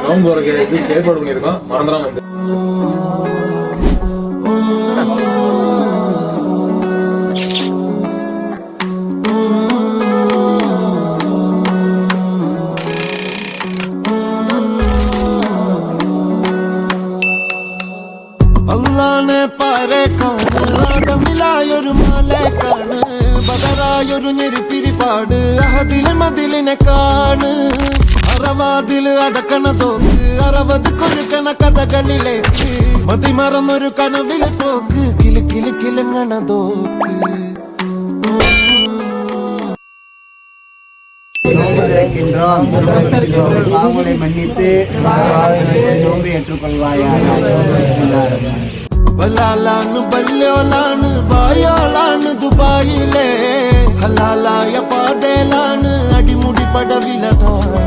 நோம்பு வரக்கு ஏற்பாடு பண்ணியிருக்கோம், மறந்துடாம வந்து. അള്ളാനെ പാരക്കാണ് മലക്കാണ് ബദറായൊരു ഞെരിത്തിരിപ്പാട് അഹദിലെ മതിലിനെ കാണ് അറവാതില് അടക്കണ തോക്ക് 60 കൊരുക്കണ കഥകളിലേക്ക് മതിമറന്നൊരു കനവിലെ പോക്ക് കിലു കിലു കിലുങ്ങണ തോക്ക് நோன்பு திறக்கின்றோம். பாவங்களை மன்னித்து நோன்பை ஏற்றுக்கொள்வாயாக. ബലാലാണ് ബല്യോലാണ് ബായോളാണ് ദുബായിലെ ഹലാലായ പാതയിലാണ് അടിമുടി പടവിലതാണ്